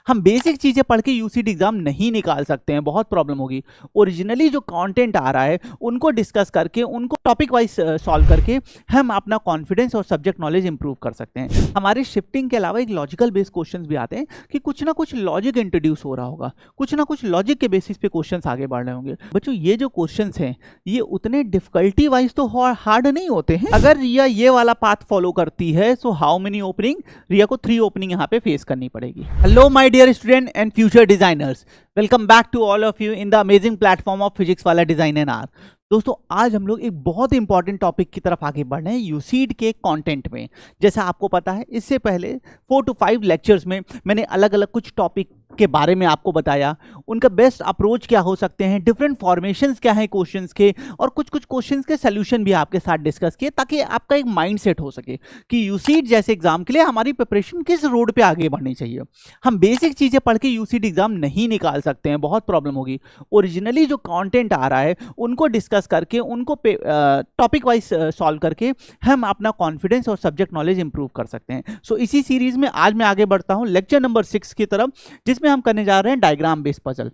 हम बेसिक चीजें पढ़ के यूसीडी एग्जाम नहीं निकाल सकते हैं, बहुत प्रॉब्लम होगी। ओरिजिनली जो कंटेंट आ रहा है उनको डिस्कस करके, उनको टॉपिक वाइज सॉल्व करके हम अपना कॉन्फिडेंस और सब्जेक्ट नॉलेज इंप्रूव कर सकते हैं। हमारे शिफ्टिंग के अलावा एक लॉजिकल बेस्ड क्वेश्चंस भी आते हैं कि कुछ ना कुछ लॉजिक इंट्रोड्यूस हो रहा होगा, कुछ ना कुछ लॉजिक के बेसिस पे क्वेश्चंस आगे बढ़ रहे होंगे। बच्चों ये जो क्वेश्चंस हैं ये उतने डिफिकल्टी वाइज तो हार्ड नहीं होते हैं। अगर रिया ये वाला पाथ फॉलो करती है so how many opening, Riya को 3 ओपनिंग यहाँ पे फेस करनी पड़ेगी। Hello my dear student and future designers, welcome back to all of you in the amazing platform of Physics Wallah design and art. दोस्तों आज हम लोग एक बहुत इंपॉर्टेंट टॉपिक की तरफ आगे बढ़ रहे हैं यूसीड के कंटेंट में। जैसा आपको पता है इससे पहले 4 to 5 लेक्चर्स में मैंने अलग अलग कुछ टॉपिक के बारे में आपको बताया, उनका बेस्ट अप्रोच क्या हो सकते हैं, डिफरेंट फॉर्मेशंस क्या हैं क्वेश्चंस के, और कुछ कुछ क्वेश्चंस के सॉल्यूशन भी आपके साथ डिस्कस किए ताकि आपका एक माइंड सेट हो सके कि यूसीड जैसे एग्जाम के लिए हमारी प्रिपरेशन किस रोड पे आगे बढ़नी चाहिए। हम बेसिक चीजें पढ़ के यूसीड एग्जाम नहीं निकाल सकते हैं, बहुत प्रॉब्लम होगी। ओरिजिनली जो कंटेंट आ रहा है उनको डिस्कस करके, उनको टॉपिक वाइज सॉल्व करके हम अपना कॉन्फिडेंस और सब्जेक्ट नॉलेज इंप्रूव कर सकते हैं। सो इसी सीरीज में आज मैं आगे बढ़ता हूं लेक्चर नंबर 6 की तरफ, जिसमें हम करने जा रहे हैं डायग्राम बेस्ड पजल।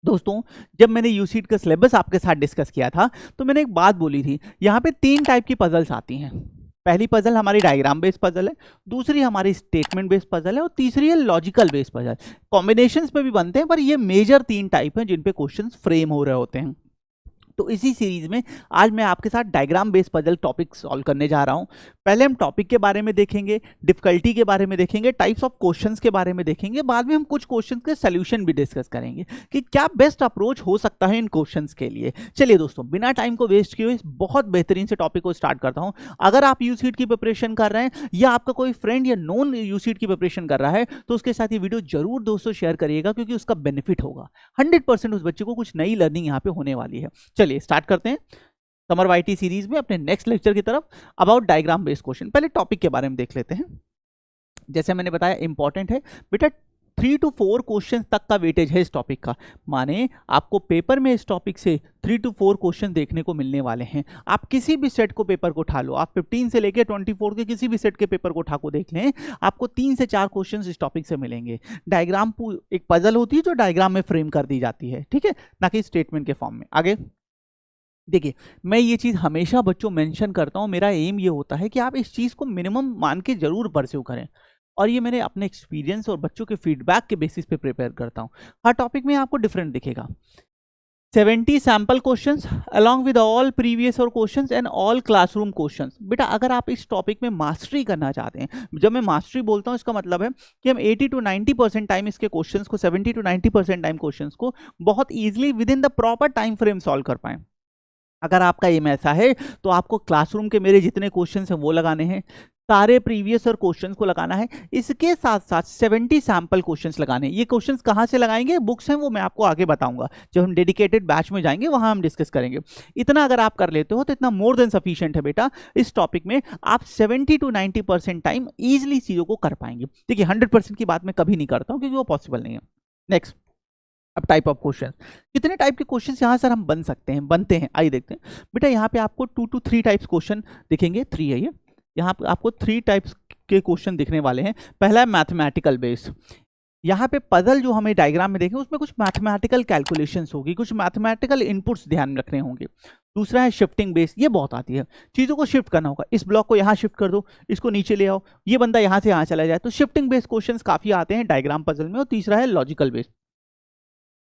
दोस्तों जब मैंने यूसीड का सिलेबस आपके साथ डिस्कस किया था तो मैंने एक बात बोली थी, यहाँ पे 3 टाइप की पजल्स आती हैं। पहली पजल हमारी डायग्राम बेस्ड पजल है, दूसरी हमारी स्टेटमेंट बेस्ड पजल है, और तीसरी है लॉजिकल बेस्ड पजल। कॉम्बिनेशंस पे भी बनते हैं पर ये मेजर 3 टाइप हैं जिन पे क्वेश्चंस फ्रेम हो रहे होते हैं। तो इसी सीरीज में आज मैं आपके साथ diagram based puzzle topic solve करने जा रहा हूं। पहले हम टॉपिक के बारे में देखेंगे, डिफिकल्टी के बारे में देखेंगे, टाइप्स ऑफ क्वेश्चंस के बारे में देखेंगे, बाद में हम कुछ क्वेश्चंस के सॉल्यूशन भी डिस्कस करेंगे कि क्या बेस्ट अप्रोच हो सकता है इन क्वेश्चंस के लिए। चलिए दोस्तों बिना टाइम को वेस्ट किए इस बहुत बेहतरीन से टॉपिक को स्टार्ट करता हूं। अगर आप यूसीड की प्रिपरेशन कर रहे हैं या आपका कोई फ्रेंड या नॉन यूसीड की प्रिपरेशन कर रहा है तो उसके साथ ये वीडियो जरूर दोस्तों शेयर करिएगा, क्योंकि उसका बेनिफिट होगा 100%। उस बच्चे को कुछ नई लर्निंग यहाँ पे होने वाली है। चलिए स्टार्ट करते हैं समर वाईटी सीरीज में अपने नेक्स्ट लेक्चर की तरफ अबाउट डायग्राम बेस्ड क्वेश्चन। पहले टॉपिक के बारे में देख लेते हैं। जैसे मैंने बताया इंपॉर्टेंट है बेटा, 3 to 4 क्वेश्चन तक का वेटेज है इस टॉपिक का। माने आपको पेपर में इस टॉपिक से 3 to 4 क्वेश्चन देखने को मिलने वाले हैं। आप किसी भी सेट को पेपर को उठा लो, आप 15 से लेके 24 के किसी भी सेट के पेपर को उठा को देख लें, आपको 3 से 4 क्वेश्चन इस टॉपिक से मिलेंगे। डायग्राम एक पजल होती है जो डायग्राम में फ्रेम कर दी जाती है, ठीक है, ना कि स्टेटमेंट के फॉर्म में। आगे देखिए, मैं ये चीज़ हमेशा बच्चों मेंशन करता हूँ, मेरा एम ये होता है कि आप इस चीज़ को मिनिमम मान के जरूर परस्यू करें, और ये मैंने अपने एक्सपीरियंस और बच्चों के फीडबैक के बेसिस पे प्रिपेयर करता हूँ। हर टॉपिक में आपको डिफरेंट दिखेगा। 70 sample questions along with all previous और questions and all classroom questions. बेटा अगर आप इस टॉपिक में मास्टरी करना चाहते हैं, जब मैं मास्टरी बोलता हूँ इसका मतलब है कि हम 80 to 90% टाइम इसके क्वेश्चंस को, 70 to 90% टाइम क्वेश्चंस को बहुत easily with in the proper time frame solve कर पाएं। अगर आपका एम ऐसा है तो आपको क्लासरूम के मेरे जितने क्वेश्चंस हैं वो लगाने हैं, सारे प्रीवियस और क्वेश्चंस को लगाना है, इसके साथ साथ 70 सैंपल क्वेश्चंस लगाने हैं। ये क्वेश्चंस कहाँ से लगाएंगे, बुक्स हैं वो मैं आपको आगे बताऊंगा, जब हम डेडिकेटेड बैच में जाएंगे वहां हम डिस्कस करेंगे। इतना अगर आप कर लेते हो तो इतना मोर देन सफिशिएंट है बेटा। इस टॉपिक में आप 70 to 90% टाइम ईजिली चीज़ों को कर पाएंगे। देखिए 100% की बात मैं कभी नहीं करता हूँ क्योंकि वो पॉसिबल नहीं है। नेक्स्ट, अब टाइप ऑफ क्वेश्चन, कितने टाइप के क्वेश्चन यहाँ सर हम बनते हैं, आइए देखते हैं। बेटा यहाँ पे आपको 2 to 3 टाइप्स क्वेश्चन दिखेंगे, 3 है ये। यहाँ पे आपको 3 टाइप्स के क्वेश्चन दिखने वाले हैं। पहला है मैथमेटिकल बेस। यहाँ पे पजल जो हमें डायग्राम में देखें उसमें कुछ मैथमेटिकल कैलकुलेशंस होगी, कुछ मैथमेटिकल इनपुट्स ध्यान में रखने होंगे। दूसरा है शिफ्टिंग बेस, ये बहुत आती है, चीज़ों को शिफ्ट करना होगा। इस ब्लॉक को यहाँ शिफ्ट कर दो, इसको नीचे ले आओ, ये बंदा यहाँ से यहाँ चला जाए, तो शिफ्टिंग बेस क्वेश्चंस काफ़ी आते हैं डायग्राम पजल में। और तीसरा है लॉजिकल बेस।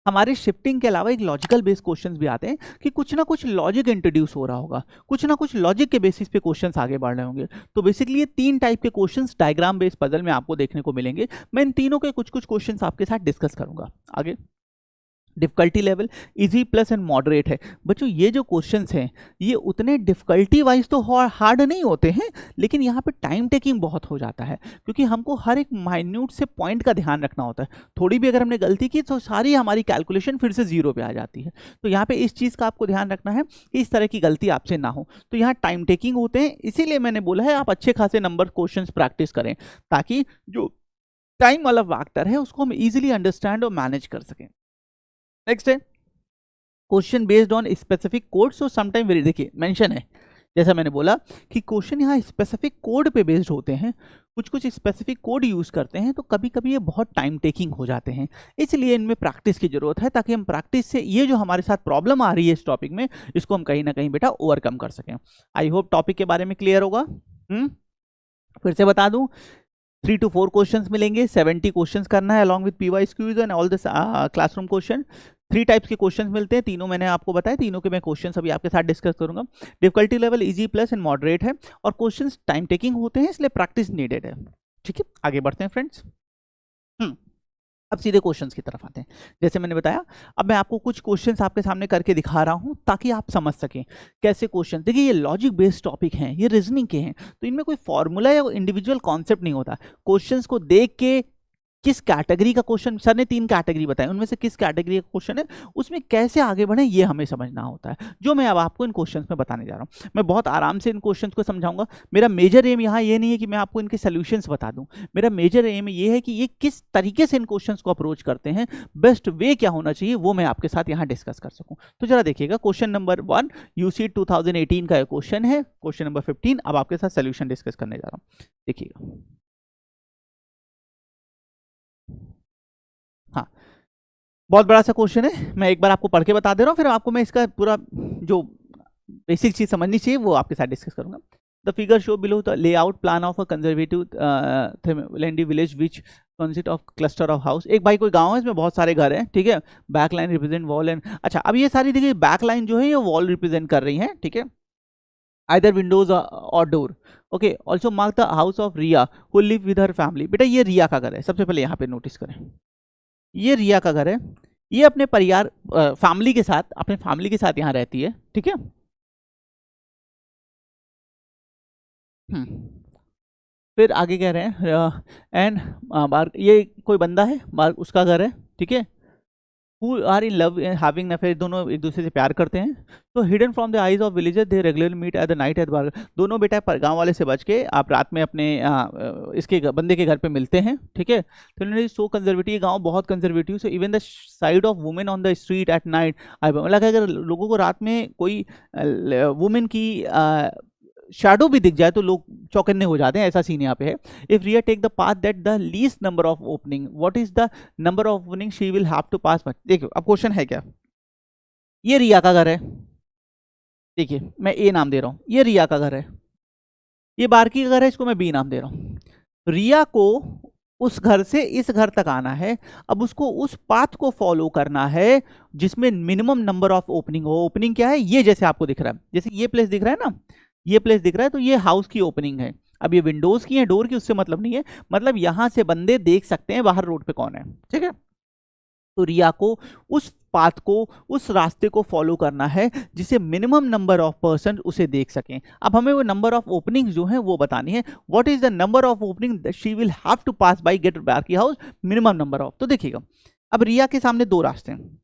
हमारे शिफ्टिंग के अलावा एक लॉजिकल बेस्ड क्वेश्चंस भी आते हैं कि कुछ ना कुछ लॉजिक इंट्रोड्यूस हो रहा होगा, कुछ ना कुछ लॉजिक के बेसिस पे क्वेश्चंस आगे बढ़ रहे होंगे। तो बेसिकली ये 3 टाइप के क्वेश्चंस डायग्राम बेस्ड पजल में आपको देखने को मिलेंगे। मैं इन तीनों के कुछ कुछ क्वेश्चंस आपके साथ डिस्कस करूंगा। आगे difficulty level easy plus and moderate है। बच्चों ये जो क्वेश्चंस हैं ये उतने डिफिकल्टी वाइज तो हार्ड नहीं होते हैं, लेकिन यहाँ पे टाइम टेकिंग बहुत हो जाता है, क्योंकि हमको हर एक माइन्यूट से पॉइंट का ध्यान रखना होता है। थोड़ी भी अगर हमने गलती की तो सारी हमारी कैलकुलेशन फिर से 0 पे आ जाती है। तो यहाँ पे इस चीज़ का आपको ध्यान रखना है कि इस तरह की गलती आपसे ना हो। तो यहाँ टाइम टेकिंग होते हैं, इसीलिए मैंने बोला है आप अच्छे खासे नंबर क्वेश्चन प्रैक्टिस करें, ताकि जो टाइम वाला फैक्टर है उसको हम इजीली अंडरस्टैंड और मैनेज कर सकें। नेक्स्ट है question based on specific codes और समटाइम वेरी, देखिए मेंशन है जैसा मैंने बोला कि क्वेश्चन यहाँ स्पेसिफिक कोड पे बेस्ड होते हैं, कुछ कुछ स्पेसिफिक कोड यूज़ करते हैं, तो कभी कभी ये बहुत टाइम टेकिंग हो जाते हैं, इसलिए इनमें प्रैक्टिस की ज़रूरत है, ताकि हम प्रैक्टिस से ये जो हमारे साथ प्रॉब्लम आ रही है इस टॉपिक में, इसको हम कहीं ना कहीं बेटा ओवरकम कर सकें। आई होप टॉपिक के बारे में क्लियर होगा। फिर से बता दूं, 3 to 4 क्वेश्चंस मिलेंगे, 70 क्वेश्चंस करना है along with PY Qs and all this classroom question. 3 types के क्वेश्चंस मिलते हैं, तीनों मैंने आपको बताया, तीनों के मैं क्वेश्चंस अभी आपके साथ डिस्कस करूंगा। Difficulty level easy plus and moderate है, और क्वेश्चंस टाइम टेकिंग होते हैं, इसलिए प्रैक्टिस नीडेड है। ठीक है, आगे बढ़ते हैं फ्रेंड्स। अब सीधे क्वेश्चंस की तरफ आते हैं। जैसे मैंने बताया, अब मैं आपको कुछ क्वेश्चंस आपके सामने करके दिखा रहा हूं, ताकि आप समझ सकें कैसे क्वेश्चन। देखिए, ये लॉजिक बेस्ड टॉपिक हैं, ये रीजनिंग के हैं, तो इनमें कोई फॉर्मूला या इंडिविजुअल कॉन्सेप्ट नहीं होता। क्वेश्चंस को देख के किस कैटेगरी का क्वेश्चन, सर ने 3 कैटेगरी बताई, उनमें से किस कैटेगरी का क्वेश्चन है, उसमें कैसे आगे बढ़े, ये हमें समझना होता है, जो मैं अब आपको इन क्वेश्चंस में बताने जा रहा हूँ। मैं बहुत आराम से इन क्वेश्चंस को समझाऊंगा। मेरा मेजर एम यहाँ ये नहीं है कि मैं आपको इनके सोल्यूशंस बता दूं, मेरा मेजर एम ये है कि ये किस तरीके से इन क्वेश्चंस को अप्रोच करते हैं, बेस्ट वे क्या होना चाहिए, वो मैं आपके साथ यहाँ डिस्कस कर सकूँ। तो जरा देखिएगा, क्वेश्चन नंबर 1 यूसी 2018 का क्वेश्चन है, क्वेश्चन नंबर 15 अब आपके साथ सोल्यूशन डिस्कस करने जा रहा हूँ। देखिएगा, हाँ, बहुत बड़ा सा क्वेश्चन है, मैं एक बार आपको पढ़ के बता दे रहा हूँ, फिर आपको मैं इसका पूरा जो बेसिक चीज समझनी चाहिए वो आपके साथ डिस्कस करूंगा। The figure show below the layout plan of a conservative landy village which consist of cluster of house. एक भाई कोई गांव है, इसमें बहुत सारे घर हैं, ठीक है, back line represent wall and, अच्छा अब ये सारी देखिए बैक लाइन जो है ये वॉल रिप्रेजेंट कर रही है, ठीक है, either windows or door. Okay, also mark the house of Ria who live with her family. बेटा ये रिया का घर है, सबसे पहले यहाँ पे नोटिस करें, ये रिया का घर है, ये अपने परिवार फैमिली के साथ, अपने फैमिली के साथ यहाँ रहती है, ठीक है। फिर आगे कह रहे हैं एंड ये कोई बंदा है, उसका घर है, ठीक है, who are in love and having an affair, दोनों एक दूसरे से प्यार करते हैं। तो hidden from the eyes of villagers they regularly meet at the night at bar, दोनों बेटा गांव वाले से बच के आप रात में अपने इसके बंदे के घर पे मिलते हैं, ठीक है। तो सो कंजर्वेटिव, गांव बहुत conservative, so even the side of women on the street at night, मतलब अगर लोगों को रात में कोई वुमेन की शैडो भी दिख जाए तो लोग चौकन्ने हो जाते हैं, ऐसा सीन यहाँ पे है। If Riya take the path that the least number of opening, what is the number of opening she will have to pass. देखिए अब क्वेश्चन है क्या, ये रिया का घर है, देखिए मैं ए नाम दे रहा हूं, ये रिया का घर है, ये बारकी का घर है, इसको मैं बी नाम दे रहा हूं। रिया को उस घर से इस घर तक आना है, अब उसको उस पाथ को फॉलो करना है जिसमें मिनिमम नंबर ऑफ ओपनिंग हो। ओपनिंग क्या है, ये जैसे आपको दिख रहा है, जैसे ये प्लेस दिख रहा है ना, ये प्लेस दिख रहा है, तो ये हाउस की ओपनिंग है। अब ये विंडोज की है, डोर की उससे मतलब नहीं है, मतलब यहां से बंदे देख सकते हैं बाहर रोड पे कौन है, ठीक है। तो रिया को उस पाथ को, उस रास्ते को फॉलो करना है जिसे मिनिमम नंबर ऑफ पर्सन उसे देख सकें। अब हमें वो नंबर ऑफ ओपनिंग जो है वो बतानी है, what is the number of opening she will have to pass by gate बारकी हाउस, मिनिमम नंबर ऑफ। तो देखिएगा, अब रिया के सामने 2 रास्ते हैं,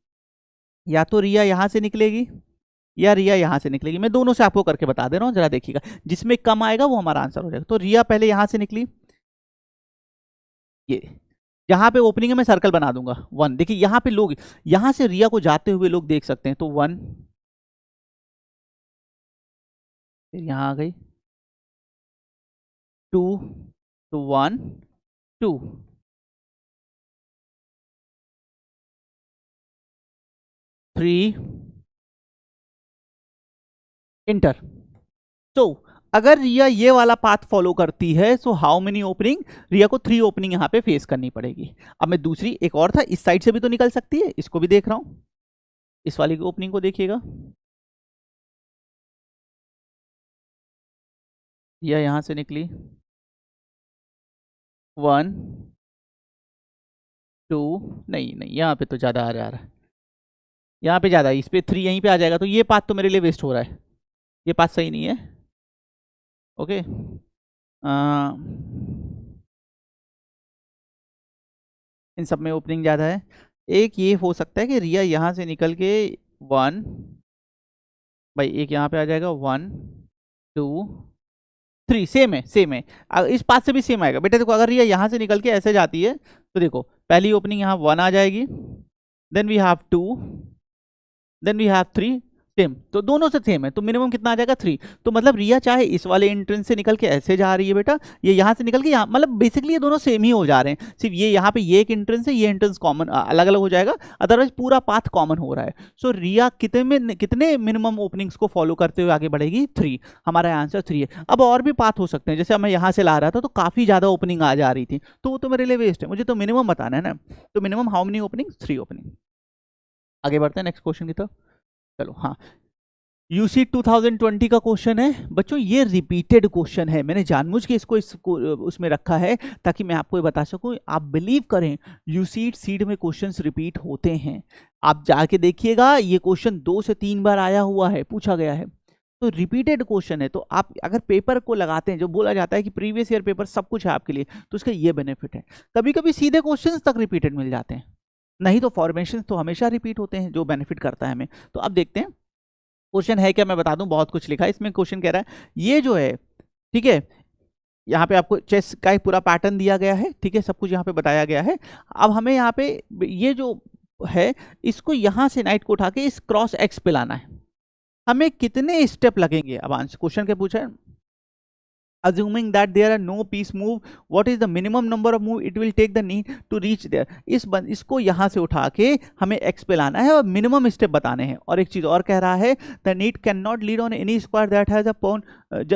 या तो रिया यहां से निकलेगी या रिया यहां से निकलेगी, मैं दोनों से आपको करके बता दे रहा हूं, जरा देखिएगा, जिसमें कम आएगा वो हमारा आंसर हो जाएगा। तो रिया पहले यहां से निकली, ये जहां पे ओपनिंग है मैं सर्कल बना दूंगा 1, देखिए यहां पे लोग, यहां से रिया को जाते हुए लोग देख सकते हैं, तो 1, फिर यहां आ गई 2, तो 1 2, 3 इंटर। तो अगर रिया ये वाला पाथ फॉलो करती है, so how many opening, Riya को 3 ओपनिंग यहाँ पे फेस करनी पड़ेगी। अब मैं दूसरी, एक और था, इस साइड से भी तो निकल सकती है, इसको भी देख रहा हूं, इस वाली की ओपनिंग को देखिएगा, रिया यहां से निकली 1 2, नहीं नहीं यहाँ पे तो ज्यादा आ रहा है, यहाँ पे ज्यादा, इस पे 3 यहीं पे आ जाएगा, तो ये पाथ तो मेरे लिए वेस्ट हो रहा है, ये पाथ सही नहीं है। ओके, इन सब में ओपनिंग ज़्यादा है। एक ये हो सकता है कि रिया यहाँ से निकल के 1, भाई एक यहाँ पे आ जाएगा 1 2 3, सेम है सेम है, इस पाथ से भी सेम आएगा बेटा। देखो अगर रिया यहाँ से निकल के ऐसे जाती है तो देखो पहली ओपनिंग यहाँ 1 आ जाएगी, then we have 2, then we have 3, same, तो दोनों से सेम है, तो मिनिमम कितना आ जाएगा 3। तो मतलब रिया चाहे इस वाले एंट्रेंस से निकल के ऐसे जा रही है बेटा, ये यहाँ से निकल के यहाँ, मतलब बेसिकली ये दोनों सेम ही हो जा रहे हैं, सिर्फ ये यहाँ पे ये एक एंट्रेंस है, ये एंट्रेंस कॉमन अलग अलग हो जाएगा, अदरवाइज पूरा पाथ कॉमन हो रहा है। सो रिया कितने मिनिमम ओपनिंग्स को फॉलो करते हुए आगे बढ़ेगी? 3। हमारा आंसर 3 है। अब और भी पाथ हो सकते हैं, जैसे मैं यहाँ से ला रहा था तो काफी ज्यादा ओपनिंग आ जा रही थी, तो वो तो मेरे लिए वेस्ट है, मुझे तो मिनिमम बताना है ना। तो minimum how many opening? 3 opening. आगे बढ़ते हैं नेक्स्ट क्वेश्चन की तरफ। चलो हाँ, यूसी 2020 का क्वेश्चन है बच्चों, ये रिपीटेड क्वेश्चन है, मैंने जानबूझ के इसको उसमें रखा है ताकि मैं आपको ये बता सकूं। आप बिलीव करें, यूसीट सीट में क्वेश्चंस रिपीट होते हैं, आप जाके देखिएगा, ये क्वेश्चन 2 से 3 बार आया हुआ है, पूछा गया है, तो रिपीटेड क्वेश्चन है। तो आप अगर पेपर को लगाते हैं, जो बोला जाता है कि प्रीवियस ईयर पेपर सब कुछ है आपके लिए, तो उसका ये बेनिफिट है। कभी कभी सीधे क्वेश्चन तक रिपीटेड मिल जाते हैं, नहीं तो फॉर्मेशन तो हमेशा रिपीट होते हैं, जो बेनिफिट करता है हमें। तो अब देखते हैं क्वेश्चन है क्या, मैं बता दूं, बहुत कुछ लिखा है इसमें। क्वेश्चन कह रहा है ये जो है, ठीक है, यहाँ पे आपको चेस का एक पूरा पैटर्न दिया गया है, ठीक है, सब कुछ यहाँ पे बताया गया है। अब हमें यहाँ पे ये जो है, इसको यहाँ से नाइट को उठा के इस क्रॉस एक्स पे लाना है। हमें कितने स्टेप लगेंगे? अब आंसर क्वेश्चन क्या पूछा है, assuming that there are no piece move, what is the minimum number of move it will take the knee to reach there। इसको यहाँ से उठा के हमें x पे लाना है और मिनिमम स्टेप बताने हैं। और एक चीज और कह रहा है, the knee cannot lead on any square that has a pawn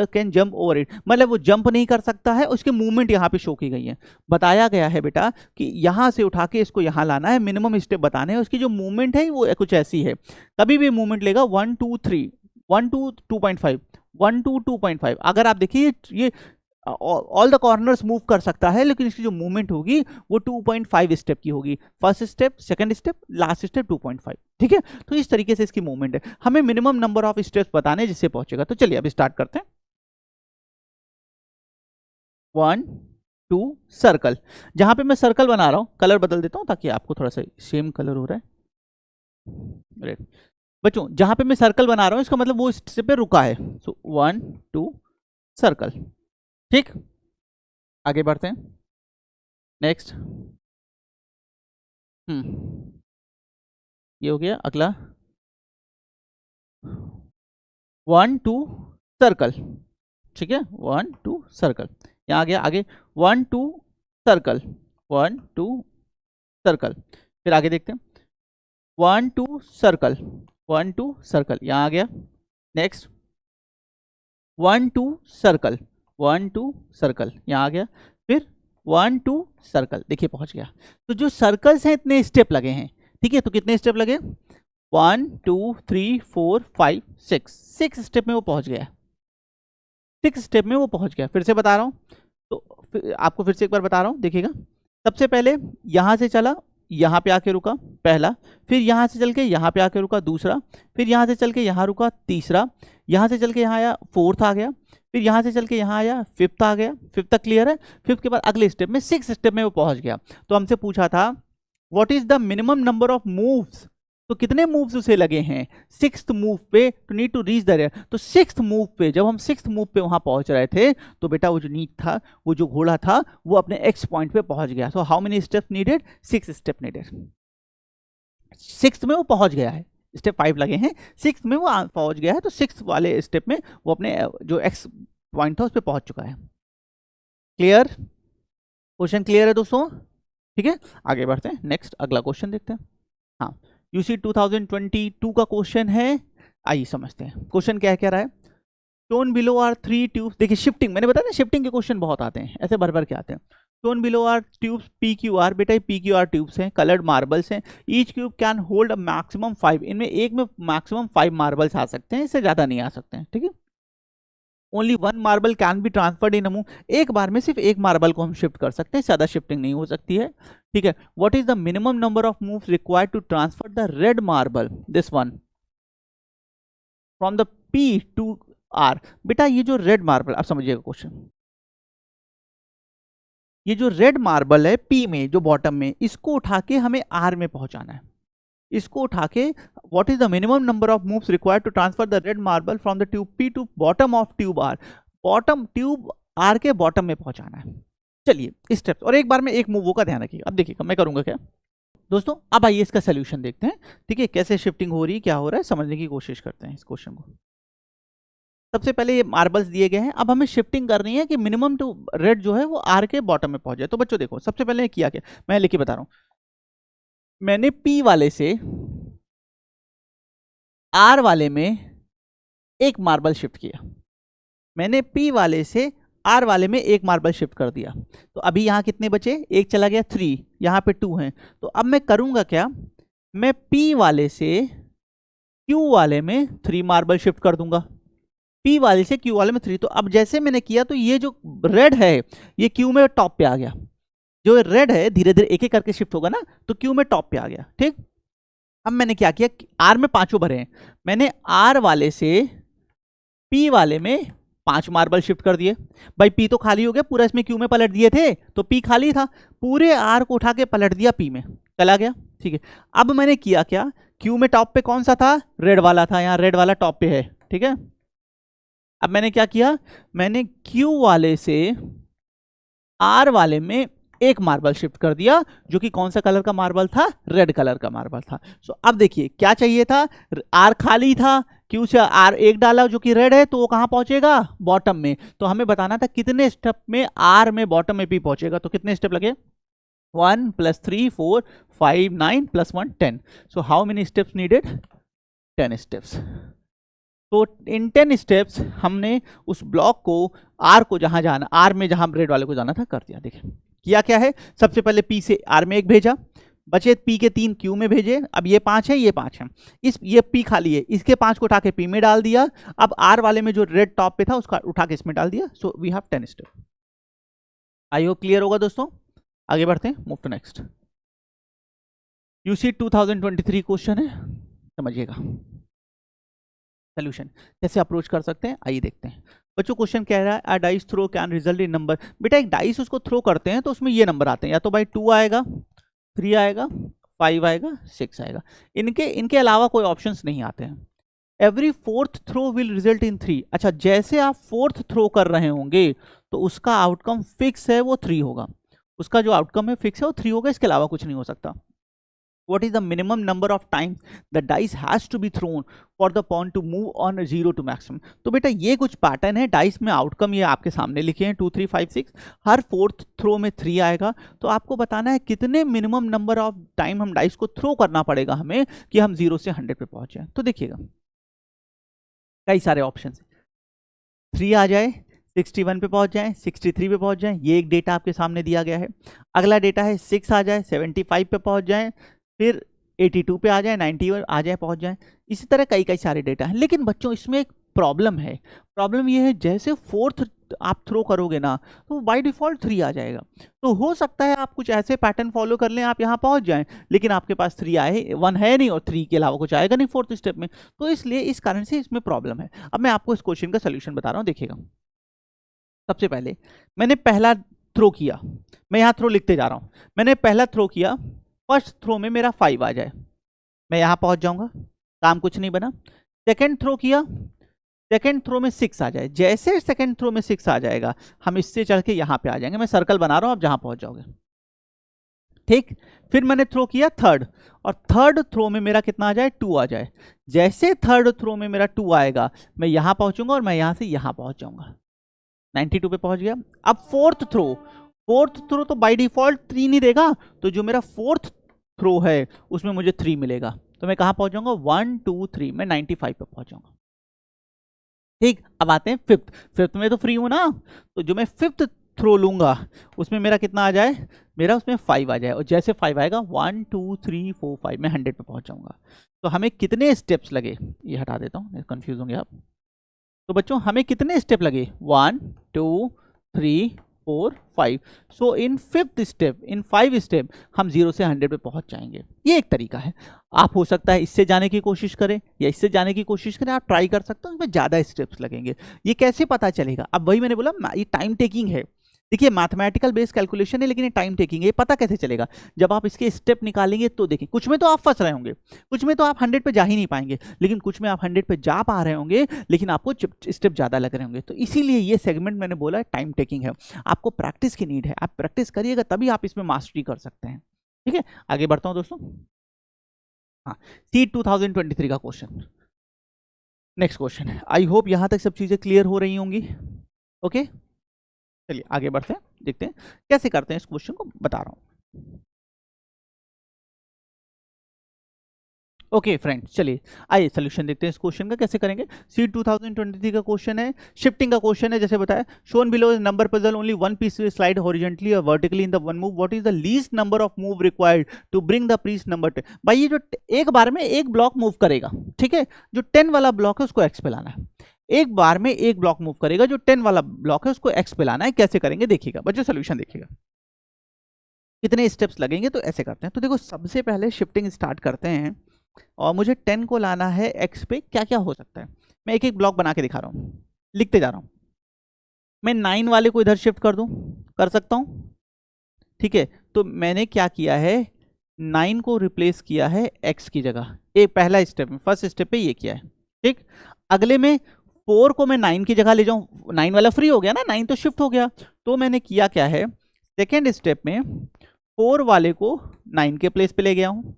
can jump over it, मतलब वो जंप नहीं कर सकता है, उसके मूवमेंट यहाँ पे शो की गई है। बताया गया है बेटा कि यहाँ से उठा के इसको यहाँ लाना है, मिनिमम स्टेप बताने हैं, उसकी जो मूवमेंट है वो कुछ ऐसी है, कभी भी मूवमेंट लेगा 1 2 3 1 2 2.5 1 2 2.5। अगर आप देखिए ये ऑल द कॉर्नर्स मूव कर सकता है, लेकिन इसकी जो मूवमेंट होगी वो 2.5 स्टेप की होगी, first step, second step, last step 2.5, ठीक है। तो इस तरीके से इसकी मूवमेंट है, हमें मिनिमम नंबर ऑफ स्टेप्स बताने जिससे पहुंचेगा। तो चलिए अब स्टार्ट करते हैं। 1 2 सर्कल, जहां पे मैं सर्कल बना रहा हूं, कलर बदल देता हूं ताकि आपको थोड़ा सा सेम कलर हो रहा है रेड। बच्चों जहां पे मैं सर्कल बना रहा हूं, इसका मतलब वो स्टेप पे रुका है। सो 1 2 सर्कल, ठीक। आगे बढ़ते हैं, नेक्स्ट। ये हो गया। अगला 1 2 सर्कल, ठीक है, 1 2 सर्कल। यहाँ आ गया आगे 1 2 सर्कल, 1 2 सर्कल। फिर आगे देखते हैं 1 2 सर्कल, 1 2 सर्कल, यहाँ आ गया। नेक्स्ट 1 2 सर्कल, 1 2 सर्कल, यहाँ आ गया। फिर 1 2 सर्कल, देखिए पहुंच गया। तो जो सर्कल्स हैं इतने स्टेप लगे हैं, ठीक है। तो कितने स्टेप लगे? 1 2 3 4 5 6 स्टेप में वो पहुंच गया, 6 स्टेप में वो पहुंच गया। फिर से बता रहा हूं, तो आपको फिर से एक बार बता रहा हूं, देखिएगा। सबसे पहले यहां से चला, यहाँ पे आके रुका, पहला। फिर यहाँ से चल के यहाँ पे आके रुका, दूसरा। फिर यहाँ से चल के यहाँ रुका, तीसरा। यहाँ से चल के यहाँ आया, फोर्थ आ गया। फिर यहाँ से चल के यहाँ आया, फिफ्थ आ गया। फिफ्थ तक क्लियर है। फिफ्थ के बाद अगले स्टेप में 6 स्टेप में वो पहुंच गया। तो हमसे पूछा था what is the minimum number of moves, तो कितने मूव्स उसे लगे हैं 6th मूव पे to need to reach the rear. तो 6th मूव पे, जब हम 6th मूव पे वहां पहुंच रहे थे, तो बेटा वो जो नीड था, वो जो घोड़ा था, वो अपने एक्स पॉइंट पे पहुंच गया। सो how many steps needed? 6 step needed. 6th में वो पहुंच गया है, स्टेप 5 लगे हैं, 6th में वो पहुंच गया है। तो 6th वाले स्टेप में वो अपने जो एक्स पॉइंट था उस पर पहुंच चुका है। क्लियर? क्वेश्चन क्लियर है दोस्तों? ठीक है, आगे बढ़ते हैं। नेक्स्ट अगला क्वेश्चन देखते हैं। हाँ, यूसी 2022 का क्वेश्चन है, आइए समझते हैं। क्वेश्चन क्या कह रहा है, टोन बिलो आर 3 ट्यूब्स। देखिए शिफ्टिंग, मैंने बताया ना शिफ्टिंग के क्वेश्चन बहुत आते हैं, ऐसे भर भर के आते हैं। Tone below are tubes PQR, बेटा PQR ट्यूब्स हैं, कलर्ड मार्बल्स हैं। Each cube can hold a maximum 5, इनमें एक में मैक्सिमम 5 मार्बल्स आ सकते हैं, इससे ज्यादा नहीं आ सकते हैं, ठीक है। Only 1 marble can be transferred in a move, एक बार में सिर्फ एक मार्बल को हम शिफ्ट कर सकते हैं, ज्यादा शिफ्टिंग नहीं हो सकती है, ठीक है। What is the minimum number of moves required to transfer the red marble, this one, from the P to R। बेटा ये जो रेड मार्बल, आप समझिएगा क्वेश्चन, ये जो रेड मार्बल है P में, जो बॉटम में, इसको उठा के हमें R में पहुंचाना है। इसको उठा के what is the minimum number of moves required to transfer the red marble from the tube P to bottom of tube R, bottom tube R के बॉटम में पहुंचाना है। चलिए स्टेप्स, और एक बार में एक मूव का ध्यान रखिए। अब देखिएगा मैं करूंगा क्या, दोस्तों अब आइए इसका सोल्यूशन देखते हैं, ठीक है, कैसे शिफ्टिंग हो रही है, क्या हो रहा है, समझने की कोशिश करते हैं इस क्वेश्चन को। सबसे पहले ये मार्बल्स दिए गए हैं, अब हमें शिफ्टिंग करनी है कि मिनिमम टू रेड जो है वो आर के बॉटम में पहुंच जाए। तो बच्चों देखो, सबसे पहले किया क्या, मैं लिख के बता रहा हूं, मैंने पी वाले से आर वाले में एक मार्बल शिफ्ट किया, मैंने पी वाले से आर वाले में एक मार्बल शिफ्ट कर दिया। तो अभी यहाँ कितने बचे, एक चला गया 3, यहाँ पे 2 हैं। तो अब मैं करूँगा क्या, मैं पी वाले से क्यू वाले में 3 मार्बल शिफ्ट कर दूंगा, पी वाले से क्यू वाले में 3। तो अब जैसे मैंने किया तो ये जो रेड है ये क्यू में टॉप पे आ गया, जो रेड है धीरे धीरे एक एक करके शिफ्ट होगा ना, तो क्यू में टॉप पे आ गया, ठीक। अब मैंने क्या किया, आर में 5 भरे हैं, मैंने आर वाले से पी वाले में 5 मार्बल शिफ्ट कर दिए। भाई पी तो खाली हो गया पूरा, इसमें क्यू में पलट दिए थे तो पी खाली था, पूरे आर को उठा के पलट दिया पी में, चला गया, ठीक है। अब मैंने किया क्या, क्यू में टॉप पे कौन सा था, रेड वाला था, यहाँ रेड वाला टॉप पे है, ठीक है। अब मैंने क्या किया, मैंने क्यू वाले से आर वाले में एक मार्बल शिफ्ट कर दिया, जो कि कौन सा कलर का मार्बल था, रेड कलर का मार्बल था। सो अब देखिए क्या चाहिए था, आर खाली था, क्यू से आर एक डाला जो कि रेड है, तो वो कहां पहुंचेगा, बॉटम में। तो हमें बताना था कितने स्टेप में आर में बॉटम में पी पहुंचेगा, तो कितने स्टेप लगे, 1 + 3 4 5 9 + 1 10। सो how many steps needed, 10 steps. तो इन 10 स्टेप्स हमने उस ब्लॉक को आर को जहां जाना, आर में जहां रेड वाले को जाना था कर दिया। देखिए किया क्या है, सबसे पहले पी से आर में एक भेजा, बचे पी के 3 क्यू में भेजे, अब ये 5 है ये 5 है, ये पी खाली है, इसके 5 को उठा के पी में डाल दिया, अब आर वाले में जो रेड टॉप पे था उसका उठा के इसमें डाल दिया। So we have 10 step. I hope clear होगा दोस्तों, आगे बढ़ते हैं, move to next. UCEED 2023 question है, समझिएगा सोल्यूशन कैसे अप्रोच कर सकते हैं, आइए देखते हैं। बच्चों क्वेश्चन कह रहा है a dice throw can result in number. बेटा एक डाइस उसको थ्रो करते हैं तो उसमें ये नंबर आते हैं, या तो भाई 2 आएगा, 3 आएगा, 5 आएगा, 6 आएगा, इनके अलावा कोई ऑप्शंस नहीं आते हैं। Every 4th throw will result in 3। अच्छा, जैसे आप 4th थ्रो कर रहे होंगे तो उसका आउटकम फिक्स है वो 3 होगा, उसका जो आउटकम है फिक्स है वो 3 होगा, इसके अलावा कुछ नहीं हो सकता। What is the minimum number of times the dice has to be thrown for the pawn to move on 0 to maximum? तो बेटा ये कुछ पैटर्न है, डाइस में आउटकम ये आपके सामने लिखे हैं 2 3 5 6, हर 4th थ्रो में 3 आएगा। तो आपको बताना है कितने मिनिमम नंबर ऑफ टाइम हम डाइस को थ्रो करना पड़ेगा हमें कि हम 0 से 100 पे पहुंचे। तो देखिएगा कई सारे ऑप्शन है, 3 आ जाए, 61 पे पहुंच जाए, 63 पे पहुंच जाए, ये एक डेटा आपके सामने दिया गया है। अगला डेटा है 6 आ जाए, 75 पे पहुंच जाए, फिर 82 पे आ जाए, 90 आ जाए, पहुंच जाए। इसी तरह कई सारे डेटा हैं। लेकिन बच्चों इसमें एक प्रॉब्लम है, प्रॉब्लम ये है जैसे 4th आप थ्रो करोगे ना तो बाय डिफॉल्ट 3 आ जाएगा। तो हो सकता है आप कुछ ऐसे पैटर्न फॉलो कर लें, आप यहाँ पहुंच जाएं, लेकिन आपके पास 3 आए, 1 है नहीं और 3 के अलावा कुछ आएगा नहीं 4th स्टेप में। तो इसलिए इस कारण से इसमें प्रॉब्लम है। अब मैं आपको इस क्वेश्चन का सोल्यूशन बता रहा हूँ, देखिएगा। सबसे पहले मैंने पहला थ्रो किया, मैं यहाँ थ्रो लिखते जा रहा हूँ, मैंने पहला थ्रो किया, फर्स्ट थ्रो में मेरा 5 आ जाए, मैं यहाँ पहुँच जाऊँगा, काम कुछ नहीं बना। सेकेंड थ्रो किया, सेकेंड थ्रो में 6 आ जाए, जैसे सेकेंड थ्रो में 6 आ जाएगा हम इससे चढ़ के यहाँ पे आ जाएंगे, मैं सर्कल बना रहा हूँ, आप जहाँ पहुँच जाओगे, ठीक। फिर मैंने थ्रो किया थर्ड, और थर्ड थ्रो में मेरा कितना आ जाए, 2 आ जाए, जैसे थर्ड थ्रो में मेरा 2 आएगा मैं यहाँ पहुँचूंगा और मैं यहाँ से यहाँ पहुँच जाऊँगा, 92 पे पहुँच गया। अब फोर्थ थ्रो तो बाय डिफॉल्ट 3 नहीं देगा, तो जो मेरा फोर्थ थ्रो है उसमें मुझे 3 मिलेगा, तो मैं कहां पहुंच जाऊंगा, 1 2 3 में 95 पे पहुंच जाऊंगा, ठीक। अब आते हैं फिफ्थ में तो फ्री हूं ना, तो जो मैं फिफ्थ थ्रो लूंगा उसमें मेरा कितना आ जाए, मेरा उसमें 5 आ जाए, और जैसे 5 आएगा 1 2 3 4 5 में 100 पे पहुंच जाऊंगा। तो हमें कितने स्टेप्स लगे, ये हटा देता हूं, कंफ्यूज होंगे आप। तो बच्चों हमें कितने स्टेप लगे, 1 2 3 4 5। सो इन 5th स्टेप, इन 5 स्टेप हम 0 से 100 पे पहुंच जाएंगे। ये एक तरीका है, आप हो सकता है इससे जाने की कोशिश करें या इससे जाने की कोशिश करें, आप ट्राई कर सकते हो, इसमें ज़्यादा स्टेप्स लगेंगे। ये कैसे पता चलेगा, अब वही मैंने बोला ये टाइम टेकिंग है। देखिए मैथमेटिकल बेस्ड कैलकुलेशन है, लेकिन ये टाइम टेकिंग है। ये पता कैसे चलेगा, जब आप इसके स्टेप निकालेंगे तो देखिए, कुछ में तो आप फंस रहे होंगे, कुछ में तो आप 100 पे जा ही नहीं पाएंगे, लेकिन कुछ में आप 100 पे जा पा रहे होंगे, लेकिन आपको स्टेप ज़्यादा लग रहे होंगे। तो इसीलिए ये सेगमेंट मैंने बोला टाइम टेकिंग है, आपको प्रैक्टिस की नीड है, आप प्रैक्टिस करिएगा तभी आप इसमें मास्टरी कर सकते हैं। ठीक है, आगे बढ़ता हूं दोस्तों। हाँ, सीट 2023 का क्वेश्चन, नेक्स्ट क्वेश्चन है। आई होप यहां तक सब चीजें क्लियर हो रही होंगी। ओके, चलिए आगे बढ़ते हैं, देखते हैं कैसे करते हैं इस क्वेश्चन को, बता रहा हूं। ओके फ्रेंड्स, चलिए आइए सोल्यूशन देखते हैं इस क्वेश्चन का कैसे करेंगे। सीट 2023 का क्वेश्चन है, शिफ्टिंग का क्वेश्चन है। जैसे बताया, shown below is number puzzle, only one piece will slide horizontally और vertically in the one move, what is the least number of move required to bring the piece number 10। भाई ये जो एक बार में एक ब्लॉक मूव करेगा, ठीक है, जो 10 वाला ब्लॉक है उसको एक्स पे लाना है। एक बार में एक ब्लॉक मूव करेगा, जो 10 वाला ब्लॉक है उसको एक्स पे लाना है। कैसे करेंगे देखिएगा बच्चों, सोल्यूशन देखिएगा कितने स्टेप्स लगेंगे। तो ऐसे करते हैं, तो देखो सबसे पहले शिफ्टिंग स्टार्ट करते हैं और मुझे 10 को लाना है एक्स पे। क्या क्या हो सकता है, मैं एक एक ब्लॉक बना के दिखा रहा हूँ, लिखते जा रहा हूँ। मैं 9 वाले को इधर शिफ्ट कर दूँ, कर सकता हूँ, ठीक है। तो मैंने क्या किया है, 9 को रिप्लेस किया है एक्स की जगह, एक पहला स्टेप में, फर्स्ट स्टेप पे ये किया है, ठीक। अगले में 4 को मैं 9 की जगह ले जाऊँ, 9 वाला फ्री हो गया ना, 9 तो शिफ्ट हो गया। तो मैंने किया क्या है, सेकेंड स्टेप में 4 वाले को 9 के प्लेस पे ले गया हूँ।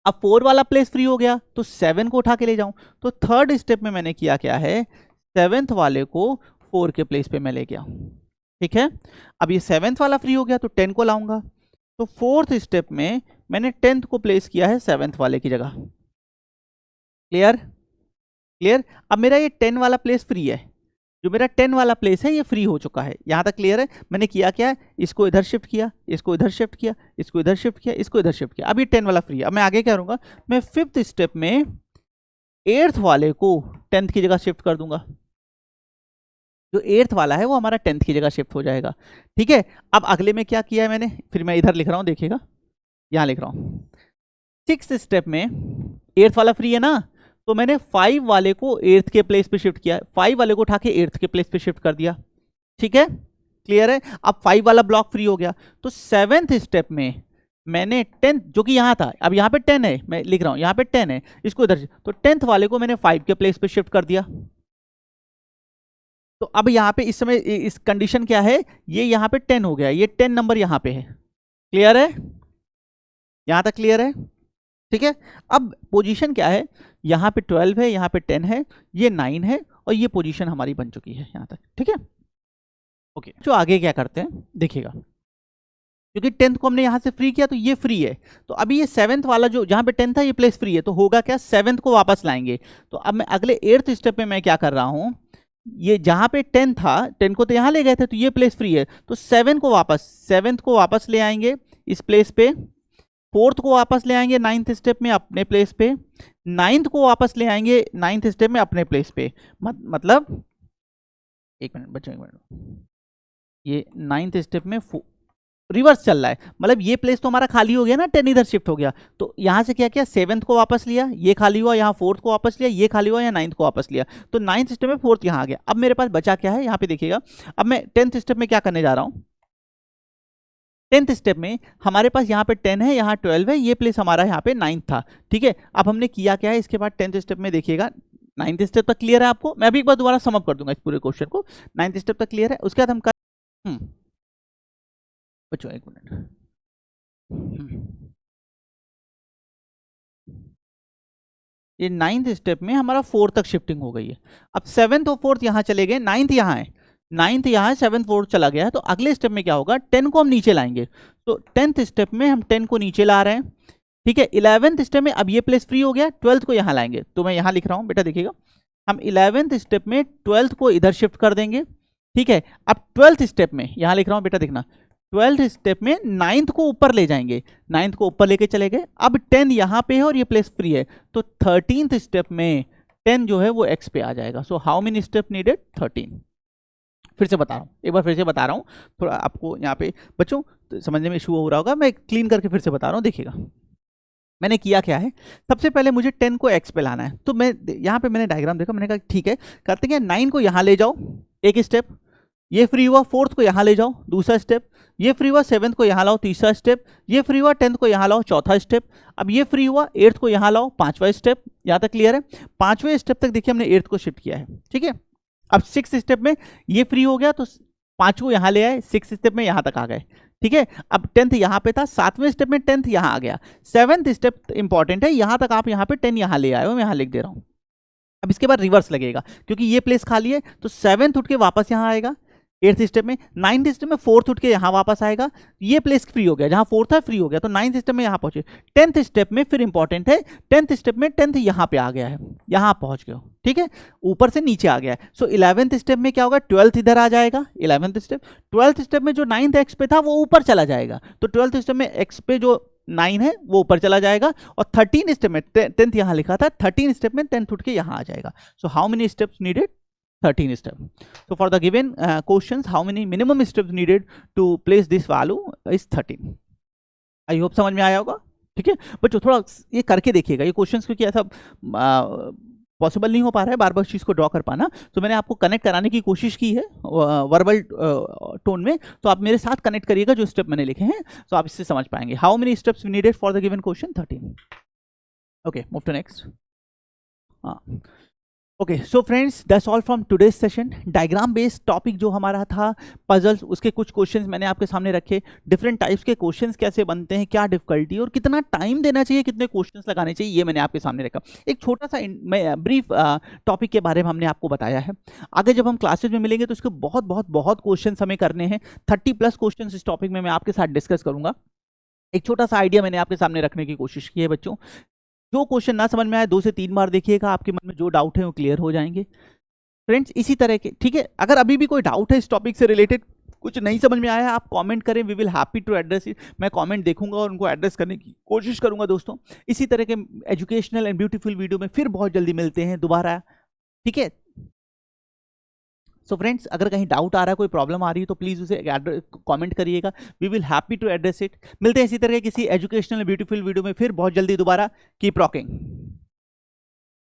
अब 4 वाला प्लेस फ्री हो गया तो 7 को उठा के ले जाऊं। तो थर्ड स्टेप में मैंने किया क्या है, 7th वाले को 4 के प्लेस पे मैं ले गया, ठीक है। अब ये 7th वाला फ्री हो गया तो 10 को लाऊंगा। तो फोर्थ स्टेप में मैंने 10th को प्लेस किया है 7th वाले की जगह। Clear, clear. अब मेरा ये 10 वाला प्लेस फ्री है, जो मेरा 10 वाला प्लेस है ये फ्री हो चुका है। यहां तक क्लियर है। मैंने किया क्या है, इसको इधर शिफ्ट किया, इसको इधर शिफ्ट किया, इसको इधर शिफ्ट किया, इसको इधर शिफ्ट किया। अब ये 10 वाला फ्री है। अब मैं आगे क्या करूंगा, मैं 5th स्टेप में 8th वाले को 10th की जगह शिफ्ट कर दूंगा। जो 8th वाला है वो हमारा 10th की जगह शिफ्ट हो जाएगा, ठीक है। अब अगले में क्या किया है मैंने, फिर मैं इधर लिख रहा हूं, देखिएगा यहां लिख रहा हूं। 6th स्टेप में 8th वाला फ्री है ना, तो मैंने 5 वाले को 8th के प्लेस पे शिफ्ट किया, 5 वाले को उठा के 8th के प्लेस पे शिफ्ट कर दिया, ठीक है, क्लियर है। अब 5 वाला ब्लॉक फ्री हो गया। तो 7th स्टेप में मैंने 10 जो कि यहां था, अब यहां पे 10 है, मैं लिख रहा हूं यहां पे 10 है, इसको इधर, तो 10th वाले को मैंने 5 के प्लेस पे शिफ्ट कर दिया। तो अब यहां पे इस समय इस कंडीशन क्या है, ये यहां पे 10 हो गया, ये 10 नंबर यहां पे है। क्लियर है, यहां तक क्लियर है, ठीक है। अब पोजीशन क्या है, यहां पे 12 है, यहां पे 10 है, ये 9 है, और ये पोजीशन हमारी बन चुकी है यहां तक, ठीक है। ओके, जो आगे क्या करते हैं देखिएगा, क्योंकि 10th को हमने यहां से फ्री किया तो ये फ्री है। तो अभी ये 7th वाला जो जहां पे 10 था ये प्लेस फ्री है, तो होगा क्या, 7th को वापस लाएंगे। तो अब मैं अगले 8th स्टेप में मैं क्या कर रहा हूं, ये जहां पे 10 था, 10 को तो यहां ले गए थे, तो ये प्लेस फ्री है, तो 7th को वापस ले आएंगे इस प्लेस पे। 4th को वापस ले आएंगे 9th स्टेप में अपने प्लेस पे। 9th को वापस ले आएंगे 9th स्टेप में अपने प्लेस पे। मतलब एक मिनट बच्चों, एक मिनट, ये 9th स्टेप में रिवर्स चल रहा है, मतलब ये प्लेस तो हमारा खाली हो गया ना, 10 इधर शिफ्ट हो गया। तो यहां से क्या किया, 7th को वापस लिया, ये खाली हुआ, यहाँ 4th को वापस लिया, ये खाली हुआ, यहाँ 9th को वापस लिया। तो 9th स्टेप में 4th यहाँ आ गया। अब मेरे पास बचा क्या है, यहाँ पे देखिएगा। अब मैं 10th स्टेप में क्या करने जा रहा हूँ, 10th स्टेप में हमारे पास यहाँ पे 10 है, यहाँ 12 है, ये प्लेस हमारा यहाँ पे 9 था, ठीक है। अब हमने किया क्या है, इसके बाद 10th स्टेप में देखिएगा, 9th स्टेप तक क्लियर है आपको, मैं अभी एक बार दोबारा समअप कर दूंगा इस पूरे क्वेश्चन को। 9th स्टेप तक क्लियर है, उसके बाद हम बच्चों एक मिनट, ये 9th स्टेप में हमारा 4th तक शिफ्टिंग हो गई है। अब 7th और 4th यहाँ चले गए, 9th यहाँ है, 9th यहाँ है, 7th 4th चला गया है। तो अगले स्टेप में क्या होगा, 10 को हम नीचे लाएंगे। तो 10th स्टेप में हम 10 को नीचे ला रहे हैं, ठीक है। 11th स्टेप में अब ये प्लेस फ्री हो गया, 12th को यहाँ लाएंगे। तो मैं यहाँ लिख रहा हूँ बेटा, देखिएगा, हम 11th स्टेप में 12th को इधर शिफ्ट कर देंगे, ठीक है। अब 12th स्टेप में यहाँ लिख रहा हूँ बेटा, देखना, 12th स्टेप में 9th को ऊपर ले जाएंगे, 9th को ऊपर लेके चले गए। अब 10 यहाँ पे है और ये प्लेस फ्री है, तो 13th स्टेप में 10 जो है वो x पे आ जाएगा। सो हाउ मेनी स्टेप नीडेड, 13। फिर से बता रहा हूँ, एक बार फिर से बता रहा हूँ, थोड़ा आपको यहाँ पे बच्चों तो समझने में इशू हो रहा होगा, मैं क्लीन करके फिर से बता रहा हूँ। देखिएगा मैंने किया क्या है, सबसे पहले मुझे 10 को x पे लाना है। तो मैं यहाँ पे मैंने डायग्राम देखा, मैंने कहा ठीक है करते हैं, 9 को यहाँ ले जाओ एक स्टेप, ये फ्री हुआ, 4th को यहाँ ले जाओ दूसरा स्टेप, ये फ्री हुआ, 7th को यहाँ लाओ तीसरा स्टेप, ये फ्री हुआ, 10th को यहाँ लाओ चौथा स्टेप, अब ये फ्री हुआ, 8th को यहाँ लाओ पांचवा स्टेप। यहाँ तक क्लियर है, 5वें स्टेप तक देखिए हमने 8th को शिफ्ट किया है, ठीक है। अब 6th स्टेप में ये फ्री हो गया, तो 5वां यहाँ ले आए, 6th स्टेप में यहाँ तक आ गए, ठीक है। अब 10th यहाँ पे था, 7वें स्टेप में 10th यहाँ आ गया। 7th स्टेप इंपॉर्टेंट है, यहाँ तक आप यहाँ पे 10 यहाँ ले आए हो, मैं यहाँ लिख दे रहा हूँ। अब इसके बाद रिवर्स लगेगा, क्योंकि ये प्लेस खाली है, तो 7th उठ के वापस यहाँ आएगा 8th स्टेप में, 9th स्टेप में 4th उठ के यहाँ वापस आएगा, ये प्लेस फ्री हो गया, जहाँ 4th है फ्री हो गया, तो 9th स्टेप में यहाँ पहुंचे। 10th स्टेप में फिर इंपॉर्टेंट है, 10th स्टेप में 10th यहाँ पे आ गया है, यहाँ पहुंच गए हो, ठीक है, ऊपर से नीचे आ गया है। सो 11th स्टेप में क्या होगा, 12th इधर आ जाएगा, 11th स्टेप। 12th स्टेप में जो 9th एक्स पे था वो ऊपर चला जाएगा, तो 12th स्टेप में एक्स पे जो 9 है वो ऊपर चला जाएगा, और 13 स्टेप में 10th यहाँ लिखा था, 13 स्टेप में 10th उठ के यहाँ आ जाएगा। सो how many steps needed, 13 steps. So for the given questions, how many minimum steps needed to place this value is 13. I hope समझ में आया होगा, ठीक है बच्चों। थोड़ा ये करके देखिएगा ये क्वेश्चंस, क्योंकि ऐसा पॉसिबल नहीं हो पा रहा है बार बार चीज़ को ड्रॉ कर पाना, तो मैंने आपको कनेक्ट कराने की कोशिश की है वर्बल टोन में, तो आप मेरे साथ कनेक्ट करिएगा जो स्टेप मैंने लिखे हैं, तो आप इससे समझ पाएंगे। How many steps needed for the given question, 13। Okay, move to next. हाँ, okay so friends, that's all from today's session. Diagram based topic जो हमारा था, पजल्स, उसके कुछ क्वेश्चंस मैंने आपके सामने रखे, डिफरेंट टाइप्स के क्वेश्चंस कैसे बनते हैं, क्या डिफिकल्टी और कितना टाइम देना चाहिए, कितने क्वेश्चंस लगाने चाहिए, ये मैंने आपके सामने रखा। एक छोटा सा ब्रीफ टॉपिक के बारे में हमने आपको बताया है। आगे जब हम क्लासेज में मिलेंगे तो इसके बहुत बहुत बहुत क्वेश्चन हमें करने हैं, 30+ क्वेश्चन इस टॉपिक में मैं आपके साथ डिस्कस करूंगा। एक छोटा सा आइडिया मैंने आपके सामने रखने की कोशिश की है बच्चों। जो क्वेश्चन ना समझ में आए 2 से 3 बार देखिएगा, आपके मन में जो डाउट है वो क्लियर हो जाएंगे फ्रेंड्स। इसी तरह के, ठीक है, अगर अभी भी कोई डाउट है इस टॉपिक से रिलेटेड, कुछ नहीं समझ में आया, आप कमेंट करें, we will happy to address it. मैं कमेंट देखूंगा और उनको एड्रेस करने की कोशिश करूंगा दोस्तों। इसी तरह के एजुकेशनल एंड ब्यूटीफुल वीडियो में फिर बहुत जल्दी मिलते हैं दोबारा, ठीक है। सो फ्रेंड्स, अगर कहीं डाउट आ रहा है, कोई प्रॉब्लम आ रही है, तो प्लीज़ उसे कमेंट करिएगा, we will happy to address it. मिलते हैं इसी तरह किसी एजुकेशनल ब्यूटीफुल वीडियो में फिर बहुत जल्दी दोबारा। Keep rocking.